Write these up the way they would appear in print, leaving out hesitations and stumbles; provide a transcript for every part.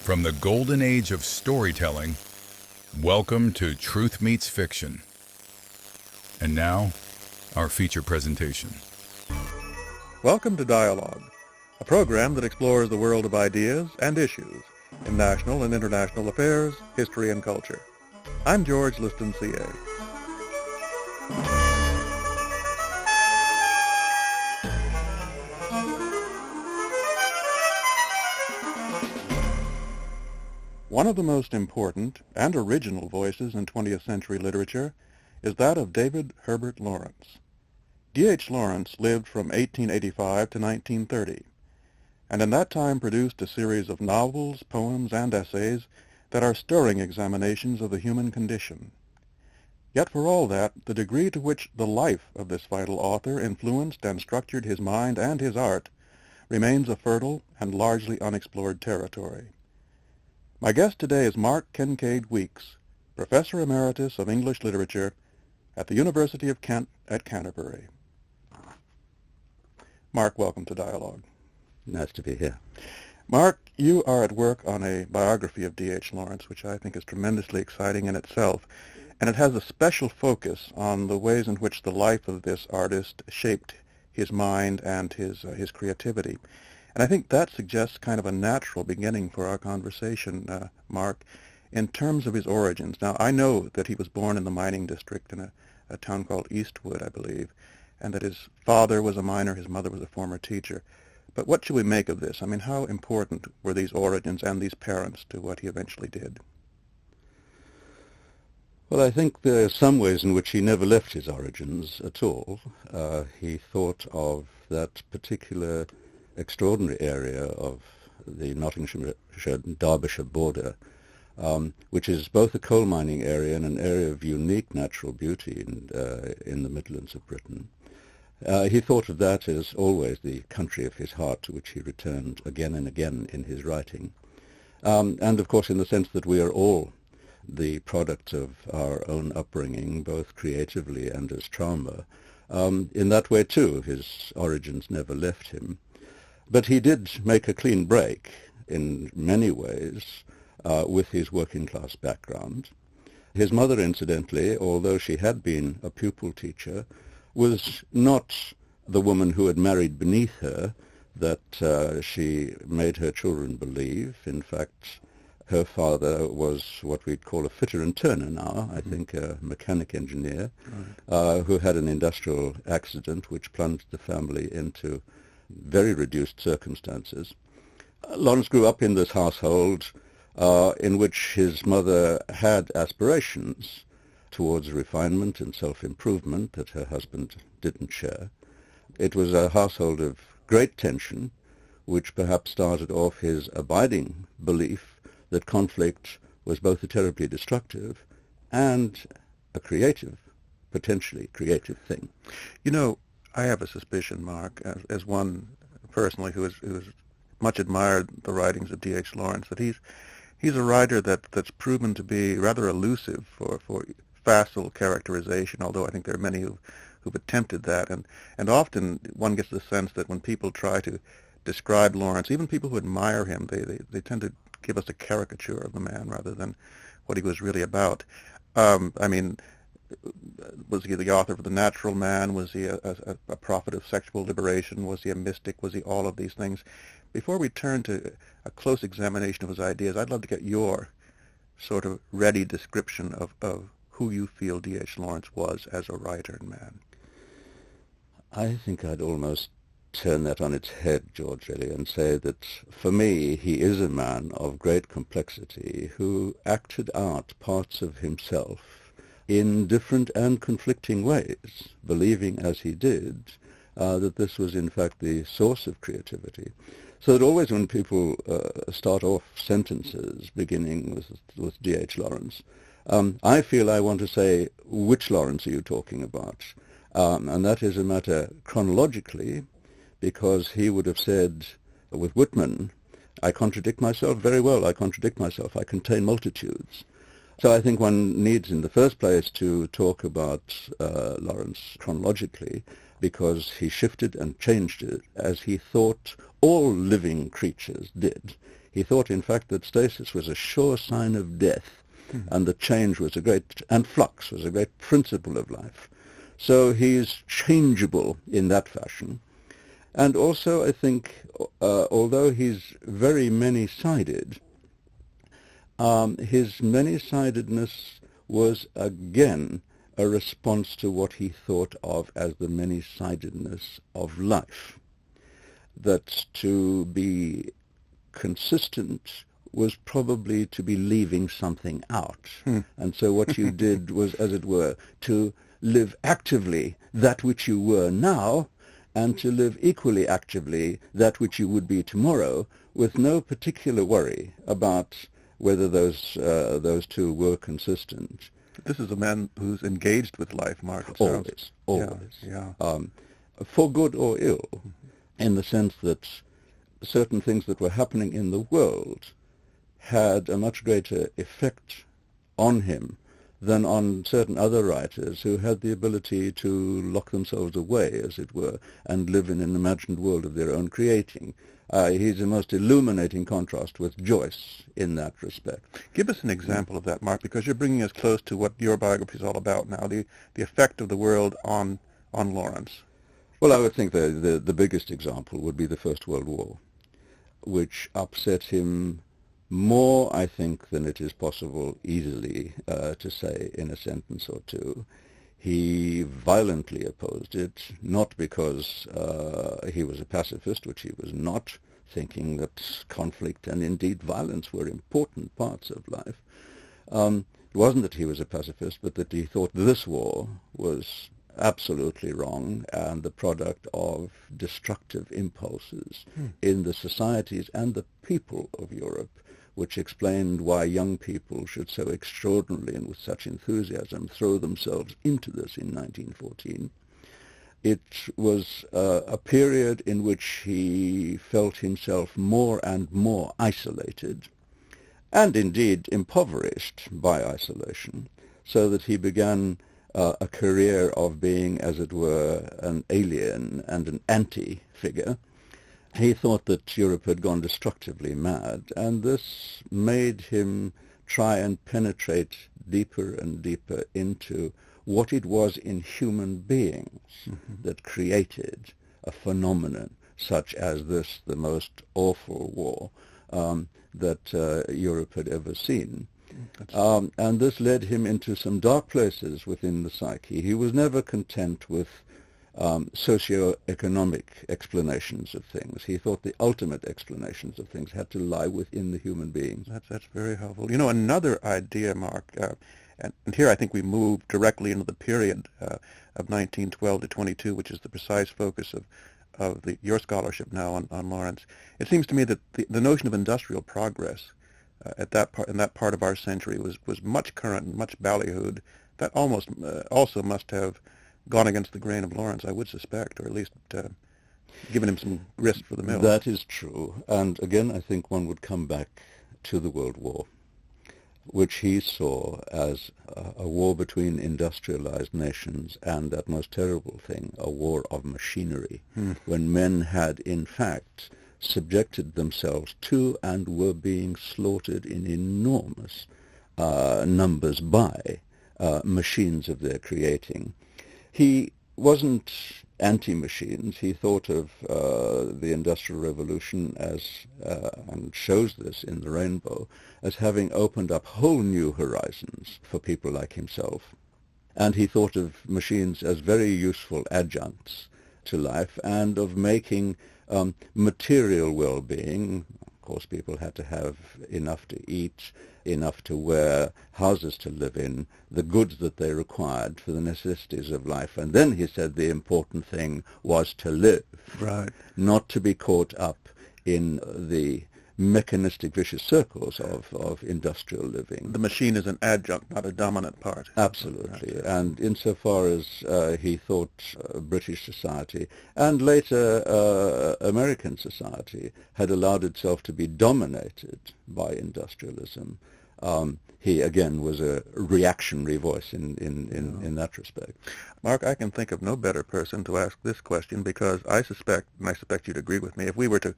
From the golden age of storytelling, welcome to Truth Meets Fiction. And now, our feature presentation. Welcome to Dialogue, a program that explores the world of ideas and issues in national and international affairs, history, and culture. I'm George Seay. One of the most important and original voices in 20th century literature is that of David Herbert Lawrence. D.H. Lawrence lived from 1885 to 1930, and in that time produced a series of novels, poems, and essays that are stirring examinations of the human condition. Yet for all that, the degree to which the life of this vital author influenced and structured his mind and his art remains a fertile and largely unexplored territory. My guest today is Mark Kinkead-Weekes, Professor Emeritus of English Literature at the University of Kent at Canterbury. Mark, welcome to Dialogue. Nice to be here. Mark, you are at work on a biography of D.H. Lawrence, which I think is tremendously exciting in itself, and it has a special focus on the ways in which the life of this artist shaped his mind and his creativity. And I think that suggests kind of a natural beginning for our conversation, Mark, in terms of his origins. Now, I know that he was born in the mining district in a town called Eastwood, I believe, and that his father was a miner, his mother was a former teacher. But what should we make of this? I mean, how important were these origins and these parents to what he eventually did? Well, I think there are some ways in which he never left his origins at all. He thought of that particular extraordinary area of the Nottinghamshire-Derbyshire border, which is both a coal mining area and an area of unique natural beauty in the Midlands of Britain. He thought of that as always the country of his heart, to which he returned again and again in his writing. And of course in the sense that we are all the product of our own upbringing, both creatively and as trauma. In that way too, his origins never left him. But he did make a clean break in many ways with his working-class background. His mother, incidentally, although she had been a pupil teacher, was not the woman who had married beneath her that she made her children believe. In fact, her father was what we'd call a fitter and turner now, I think a mechanic engineer, who had an industrial accident which plunged the family into very reduced circumstances. Lawrence grew up in this household in which his mother had aspirations towards refinement and self-improvement that her husband didn't share. It was a household of great tension, which perhaps started off his abiding belief that conflict was both a terribly destructive and a creative, potentially creative thing. You know, I have a suspicion, Mark, as one personally who has much admired the writings of D.H. Lawrence, that he's a writer that's proven to be rather elusive for facile characterization, although I think there are many who've attempted that. And often one gets the sense that when people try to describe Lawrence, even people who admire him, they tend to give us a caricature of the man rather than what he was really about. I mean, was he the author of The Natural Man? Was he a prophet of sexual liberation? Was he a mystic? Was he all of these things? Before we turn to a close examination of his ideas, I'd love to get your sort of ready description of who you feel D.H. Lawrence was as a writer and man. I think I'd almost turn that on its head, George, really, and say that for me he is a man of great complexity who acted out parts of himself in different and conflicting ways, believing as he did that this was in fact the source of creativity. So that always when people start off sentences beginning with D.H. Lawrence, I feel I want to say, which Lawrence are you talking about? And that is a matter chronologically, because he would have said with Whitman, I contradict myself very well, I contradict myself, I contain multitudes. So I think one needs in the first place to talk about Lawrence chronologically, because he shifted and changed it as he thought all living creatures did. He thought, in fact, that stasis was a sure sign of death, and that change was and flux was a great principle of life. So he is changeable in that fashion. And also, I think, although he's very many-sided, his many-sidedness was, again, a response to what he thought of as the many-sidedness of life. That to be consistent was probably to be leaving something out. And so what you did was, as it were, to live actively that which you were now, and to live equally actively that which you would be tomorrow, with no particular worry about whether those two were consistent. This is a man who's engaged with life, Mark. Always. Yeah. For good or ill, in the sense that certain things that were happening in the world had a much greater effect on him than on certain other writers who had the ability to lock themselves away, as it were, and live in an imagined world of their own creating. He's a most illuminating contrast with Joyce in that respect. Give us an example of that, Mark, because you're bringing us close to what your biography is all about now, the effect of the world on Lawrence. Well, I would think the biggest example would be the First World War, which upset him more, I think, than it is possible easily to say in a sentence or two. He violently opposed it, not because he was a pacifist, which he was not, thinking that conflict and indeed violence were important parts of life. It wasn't that he was a pacifist, but that he thought this war was absolutely wrong and the product of destructive impulses in the societies and the people of Europe, which explained why young people should so extraordinarily and with such enthusiasm throw themselves into this in 1914. It was a period in which he felt himself more and more isolated, and indeed impoverished by isolation, so that he began a career of being, as it were, an alien and an anti-figure. He thought that Europe had gone destructively mad, and this made him try and penetrate deeper and deeper into what it was in human beings that created a phenomenon such as this, the most awful war that Europe had ever seen. And this led him into some dark places within the psyche. He was never content with socio-economic explanations of things. He thought the ultimate explanations of things had to lie within the human beings. That's very helpful. You know, another idea, Mark, and here I think we move directly into the period of 1912 to 22, which is the precise focus of your scholarship now on Lawrence. It seems to me that the notion of industrial progress in that part of our century was much current and much ballyhooed. That almost also must have gone against the grain of Lawrence, I would suspect, or at least given him some grist for the mill. That is true. And again, I think one would come back to the World War, which he saw as a war between industrialized nations and that most terrible thing, a war of machinery, when men had, in fact, subjected themselves to and were being slaughtered in enormous numbers by machines of their creating. He wasn't anti-machines. He thought of the Industrial Revolution as, and shows this in The Rainbow, as having opened up whole new horizons for people like himself. And he thought of machines as very useful adjuncts to life, and of making material well-being. Of course, people had to have enough to eat, enough to wear, houses to live in, the goods that they required for the necessities of life. And then he said the important thing was to live, right, not to be caught up in the mechanistic vicious circles of industrial living. The machine is an adjunct, not a dominant part. Absolutely. Right. And insofar as he thought British society and later American society had allowed itself to be dominated by industrialism, he again was a reactionary voice in that respect. Mark, I can think of no better person to ask this question, because I suspect, and I suspect you'd agree with me, if we were to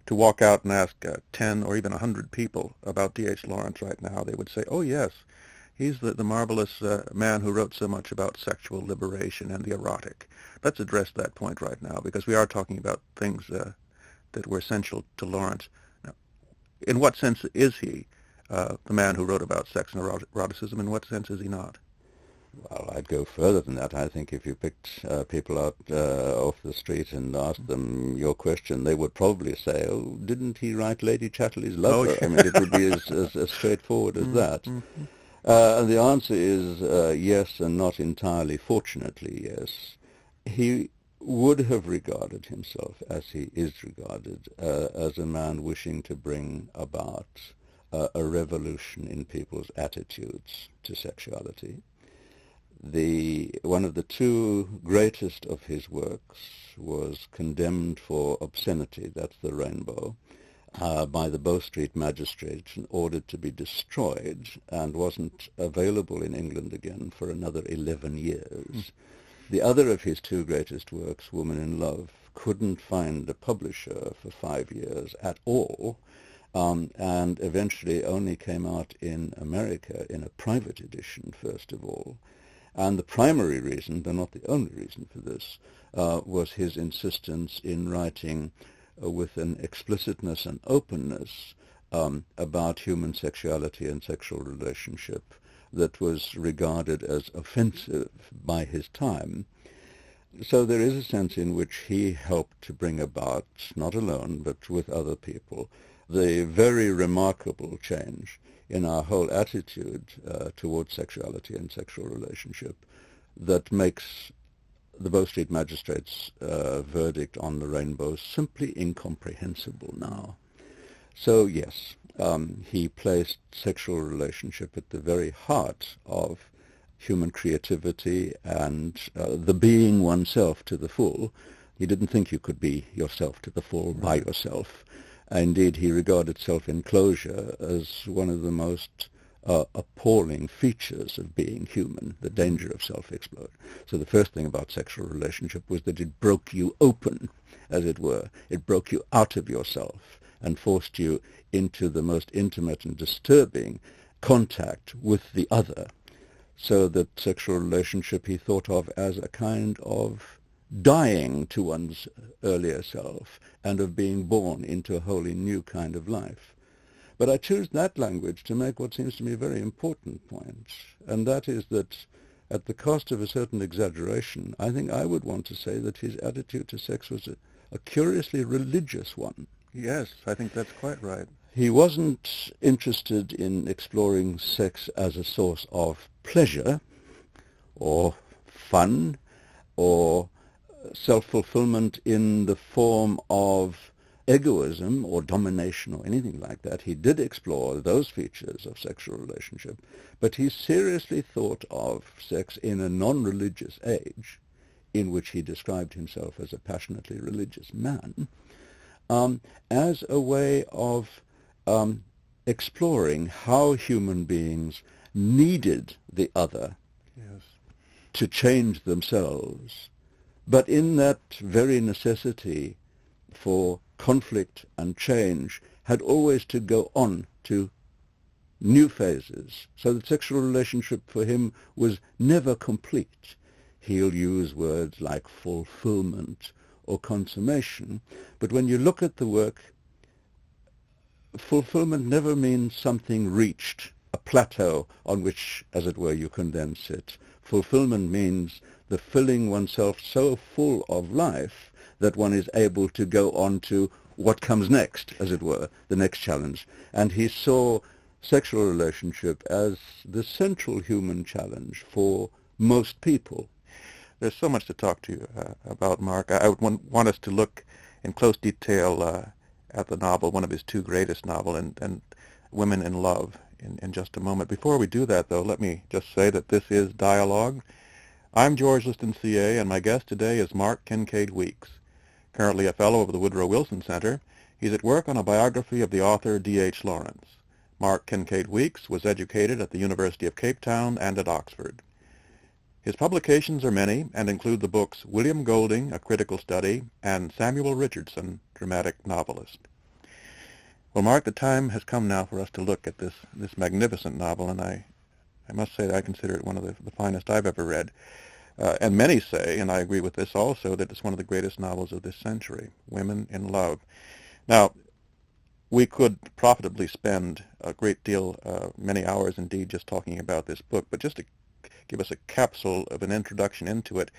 to walk out and ask 10 or even 100 people about D.H. Lawrence right now, they would say, oh yes, he's the marvelous man who wrote so much about sexual liberation and the erotic. Let's address that point right now, because we are talking about things that were essential to Lawrence. Now, in what sense is he the man who wrote about sex and eroticism? In what sense is he not? Well, I'd go further than that. I think if you picked people out off the street and asked them your question, they would probably say, oh, didn't he write Lady Chatterley's Lover? Oh, yeah. I mean, it would be as straightforward as that. Mm-hmm. And the answer is yes, and not entirely fortunately yes. He would have regarded himself, as he is regarded, as a man wishing to bring about a revolution in people's attitudes to sexuality. One of the two greatest of his works was condemned for obscenity, that's The Rainbow, by the Bow Street magistrate and ordered to be destroyed, and wasn't available in England again for another 11 years. The other of his two greatest works, Woman in Love, couldn't find a publisher for 5 years at all, and eventually only came out in America in a private edition, first of all. And the primary reason, but not the only reason for this, was his insistence in writing with an explicitness and openness about human sexuality and sexual relationship that was regarded as offensive by his time. So there is a sense in which he helped to bring about, not alone, but with other people, the very remarkable change in our whole attitude towards sexuality and sexual relationship that makes the Bow Street magistrate's verdict on The Rainbow simply incomprehensible now. So yes, he placed sexual relationship at the very heart of human creativity and the being oneself to the full. He didn't think you could be yourself to the full by yourself. Indeed, he regarded self-enclosure as one of the most appalling features of being human, the danger of self-explode. So the first thing about sexual relationship was that it broke you open, as it were. It broke you out of yourself and forced you into the most intimate and disturbing contact with the other, so that sexual relationship he thought of as a kind of dying to one's earlier self and of being born into a wholly new kind of life. But I choose that language to make what seems to me a very important point, and that is that at the cost of a certain exaggeration, I think I would want to say that his attitude to sex was a curiously religious one. Yes, I think that's quite right. He wasn't interested in exploring sex as a source of pleasure or fun or self-fulfillment in the form of egoism or domination or anything like that. He did explore those features of sexual relationship, but he seriously thought of sex in a non-religious age, in which he described himself as a passionately religious man, as a way of exploring how human beings needed the other to change themselves. But in that very necessity for conflict and change had always to go on to new phases, so that sexual relationship for him was never complete. He'll use words like fulfillment or consummation, but when you look at the work, fulfillment never means something reached, a plateau on which, as it were, you can then sit. Fulfillment means the filling oneself so full of life that one is able to go on to what comes next, as it were, the next challenge. And he saw sexual relationship as the central human challenge for most people. There's so much to talk to you about, Mark. I would want us to look in close detail at the novel, one of his two greatest novels, and Women in Love, in just a moment. Before we do that, though, let me just say that this is Dialogue. I'm George Seay, and my guest today is Mark Kinkead-Weekes. Currently a fellow of the Woodrow Wilson Center, he's at work on a biography of the author D.H. Lawrence. Mark Kinkead-Weekes was educated at the University of Cape Town and at Oxford. His publications are many and include the books William Golding, A Critical Study, and Samuel Richardson, Dramatic Novelist. Well, Mark, the time has come now for us to look at this magnificent novel, and I must say that I consider it one of the finest I've ever read. And many say, and I agree with this also, that it's one of the greatest novels of this century, Women in Love. Now, we could profitably spend a great deal, many hours indeed, just talking about this book, but just to give us a capsule of an introduction into it,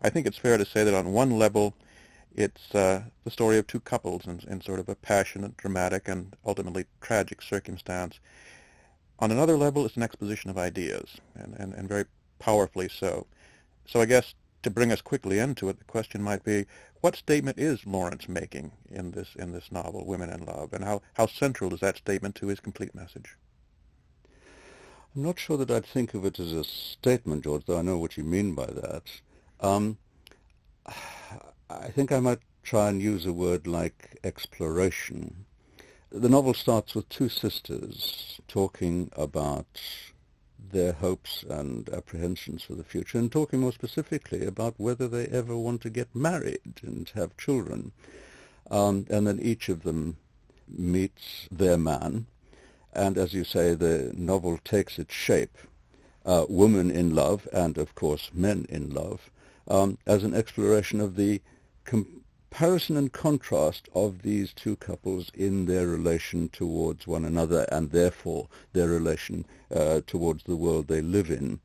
I think it's fair to say that on one level, it's the story of two couples in sort of a passionate, dramatic, and ultimately tragic circumstance. On another level, it's an exposition of ideas, and very powerfully so. So I guess to bring us quickly into it, the question might be, what statement is Lawrence making in this novel, Women in Love, and how central is that statement to his complete message? I'm not sure that I'd think of it as a statement, George, though I know what you mean by that. I think I might try and use a word like exploration. The novel starts with two sisters talking about their hopes and apprehensions for the future, and talking more specifically about whether they ever want to get married and have children. And then each of them meets their man, and as you say, the novel takes its shape, Women in Love, and of course Men in Love, as an exploration of the comparison and contrast of these two couples in their relation towards one another, and therefore their relation towards the world they live in.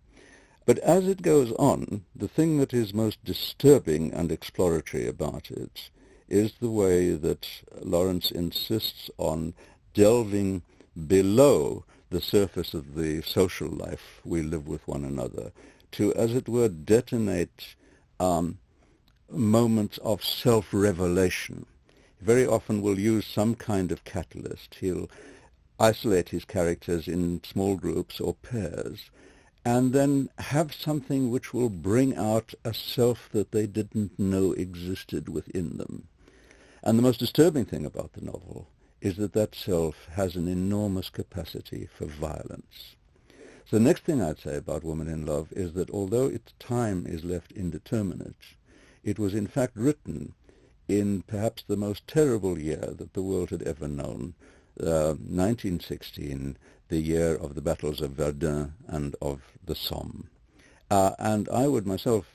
But as it goes on, the thing that is most disturbing and exploratory about it is the way that Lawrence insists on delving below the surface of the social life we live with one another to, as it were, detonate moments of self-revelation. Very often will use some kind of catalyst. He'll isolate his characters in small groups or pairs, and then have something which will bring out a self that they didn't know existed within them. And the most disturbing thing about the novel is that that self has an enormous capacity for violence. So the next thing I'd say about Woman in Love is that although its time is left indeterminate, it was in fact written in perhaps the most terrible year that the world had ever known, 1916, the year of the battles of Verdun and of the Somme. And I would myself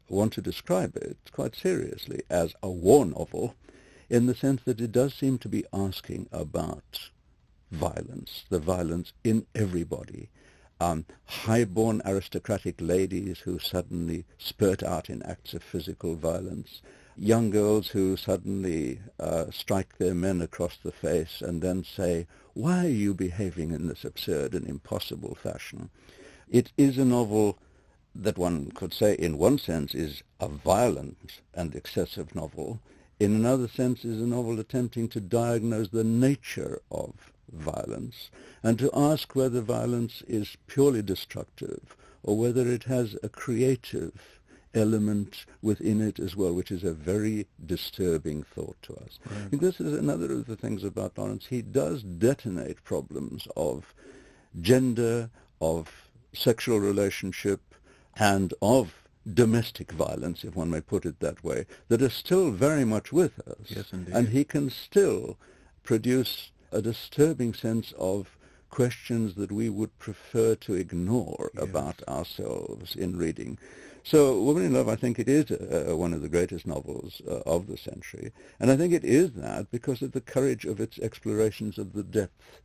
want to describe it quite seriously as a war novel, in the sense that it does seem to be asking about violence, the violence in everybody. High-born aristocratic ladies who suddenly spurt out in acts of physical violence, young girls who suddenly strike their men across the face and then say, "Why are you behaving in this absurd and impossible fashion?" It is a novel that one could say in one sense is a violent and excessive novel, in another sense is a novel attempting to diagnose the nature of violence and to ask whether violence is purely destructive or whether it has a creative element within it as well, which is a very disturbing thought to us. Right. I think this is another of the things about Lawrence. He does detonate problems of gender, of sexual relationship, and of domestic violence, if one may put it that way, that are still very much with us. Yes, indeed. And he can still produce a disturbing sense of questions that we would prefer to ignore about ourselves in reading. So Woman in Love, I think it is one of the greatest novels of the century. And I think it is that because of the courage of its explorations of the depth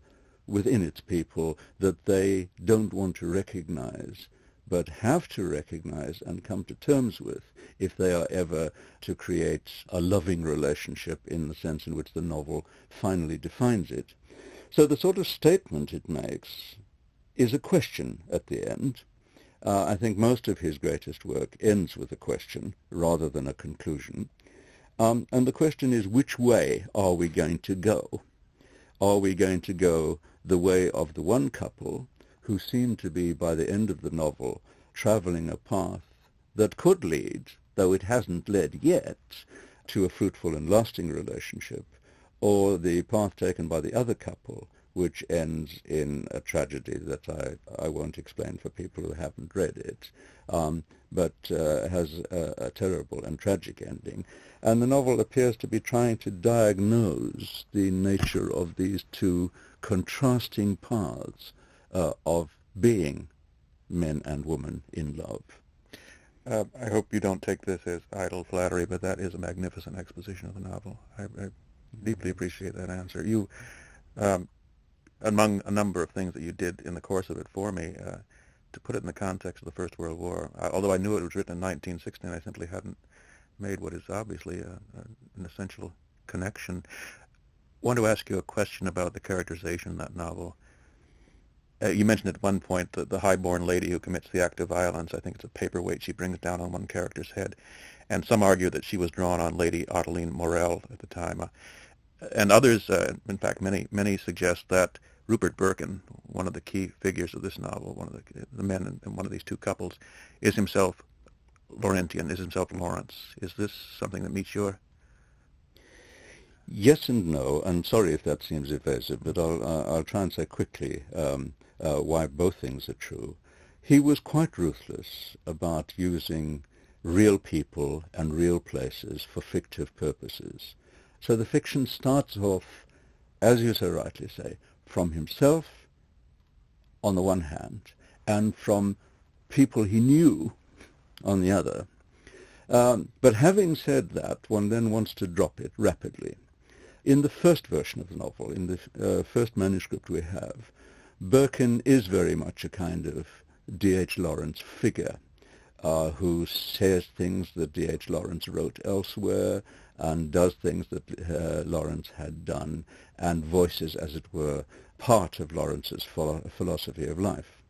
within its people that they don't want to recognize, but have to recognize and come to terms with if they are ever to create a loving relationship in the sense in which the novel finally defines it. So the sort of statement it makes is a question at the end. I think most of his greatest work ends with a question rather than a conclusion. And the question is, which way are we going to go? Are we going to go the way of the one couple who seem to be, by the end of the novel, traveling a path that could lead, though it hasn't led yet, to a fruitful and lasting relationship, or the path taken by the other couple, which ends in a tragedy that I won't explain for people who haven't read it, but has a terrible and tragic ending. And the novel appears to be trying to diagnose the nature of these two contrasting paths of being men and women in love. I hope you don't take this as idle flattery, but that is a magnificent exposition of the novel. I deeply appreciate that answer. You, among a number of things that you did in the course of it for me, to put it in the context of the First World War, although I knew it was written in 1916, I simply hadn't made what is obviously an essential connection. I want to ask you a question about the characterization in that novel. You mentioned at one point the high-born lady who commits the act of violence. I think it's a paperweight she brings down on one character's head. And some argue that she was drawn on Lady Ottilie Morel at the time. And others, in fact, many suggest that Rupert Birkin, one of the key figures of this novel, one of the men in one of these two couples, is himself Laurentian, is himself Lawrence. Is this something that meets your... Yes and no, and sorry if that seems evasive, but I'll try and say quickly why both things are true. He was quite ruthless about using real people and real places for fictive purposes. So the fiction starts off, as you so rightly say, from himself on the one hand, and from people he knew on the other. But having said that, one then wants to drop it rapidly. In the first version of the novel, in the first manuscript we have, Birkin is very much a kind of D.H. Lawrence figure who says things that D.H. Lawrence wrote elsewhere and does things that Lawrence had done and voices, as it were, part of Lawrence's philosophy of life.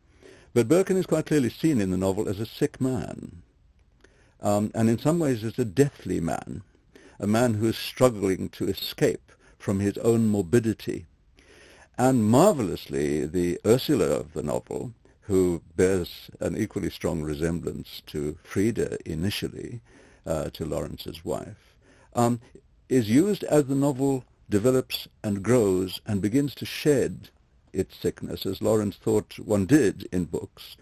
But Birkin is quite clearly seen in the novel as a sick man, and in some ways as a deathly man, a man who is struggling to escape from his own morbidity. And marvelously, the Ursula of the novel, who bears an equally strong resemblance to Frida initially, to Lawrence's wife, is used as the novel develops and grows and begins to shed its sickness, as Lawrence thought one did in books.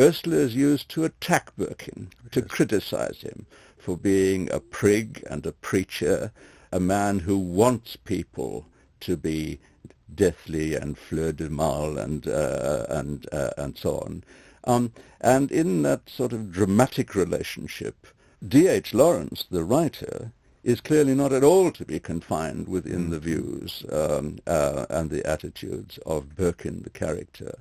Ursula is used to attack Birkin, to criticize him for being a prig and a preacher, a man who wants people to be deathly and fleur de mal and so on. And in that sort of dramatic relationship, D.H. Lawrence, the writer, is clearly not at all to be confined within the views and the attitudes of Birkin, the character.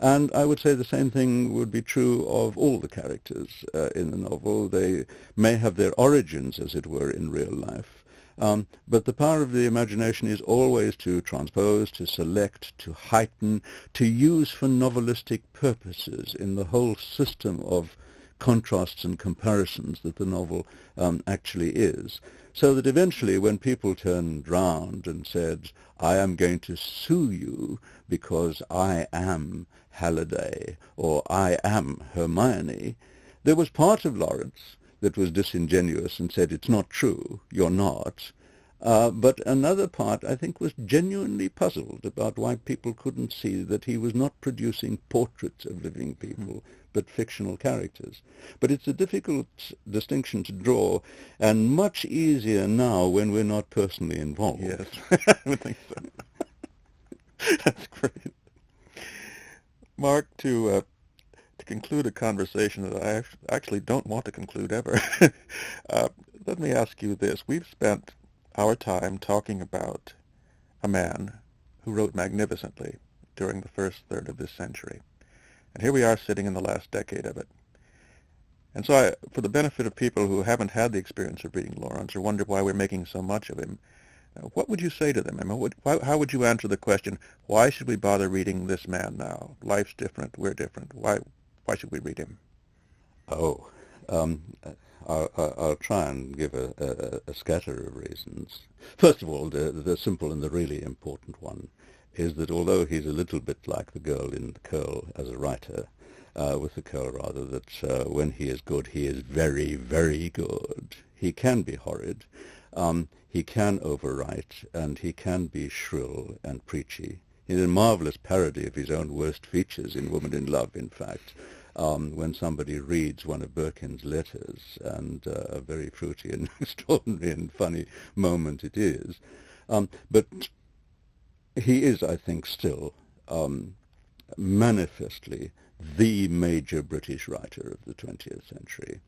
And I would say the same thing would be true of all the characters in the novel. They may have their origins, as it were, in real life. But the power of the imagination is always to transpose, to select, to heighten, to use for novelistic purposes in the whole system of contrasts and comparisons that the novel actually is. So that eventually when people turned round and said, I am going to sue you because I am Halliday or I am Hermione, there was part of Lawrence that was disingenuous and said, it's not true, you're not. But another part, I think, was genuinely puzzled about why people couldn't see that he was not producing portraits of living people, but fictional characters. But it's a difficult distinction to draw, and much easier now when we're not personally involved. Yes, I would think so. That's great. Mark, to conclude a conversation that I actually don't want to conclude ever, let me ask you this. We've spent our time talking about a man who wrote magnificently during the first third of this century. And here we are sitting in the last decade of it. And so for the benefit of people who haven't had the experience of reading Lawrence or wonder why we're making so much of him, what would you say to them? I mean, how would you answer the question, why should we bother reading this man now? Life's different, we're different. Why should we read him? I'll try and give a scatter of reasons. First of all, the simple and the really important one is that although he's a little bit like the girl in The Curl as a writer, with The Curl rather, that when he is good, he is very, very good. He can be horrid, he can overwrite, and he can be shrill and preachy He's a marvelous parody of his own worst features in Woman in Love, in fact, when somebody reads one of Birkin's letters, and a very fruity and extraordinary and funny moment it is. But he is, I think, still manifestly the major British writer of the 20th century.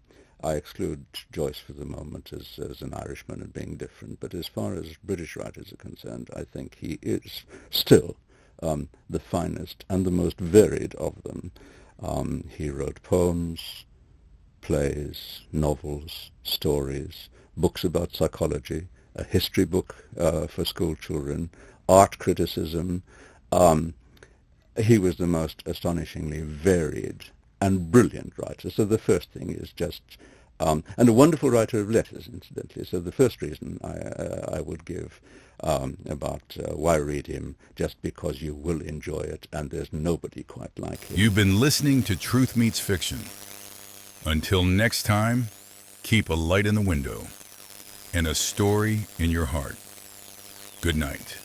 I exclude Joyce for the moment as an Irishman and being different, but as far as British writers are concerned, I think he is still the finest and the most varied of them. He wrote poems, plays, novels, stories, books about psychology, a history book for school children, art criticism. He was the most astonishingly varied and brilliant writer. So the first thing is just, and a wonderful writer of letters, incidentally. So the first reason I would give about why read him, just because you will enjoy it, and there's nobody quite like him. You've been listening to Truth Meets Fiction. Until next time, keep a light in the window and a story in your heart. Good night.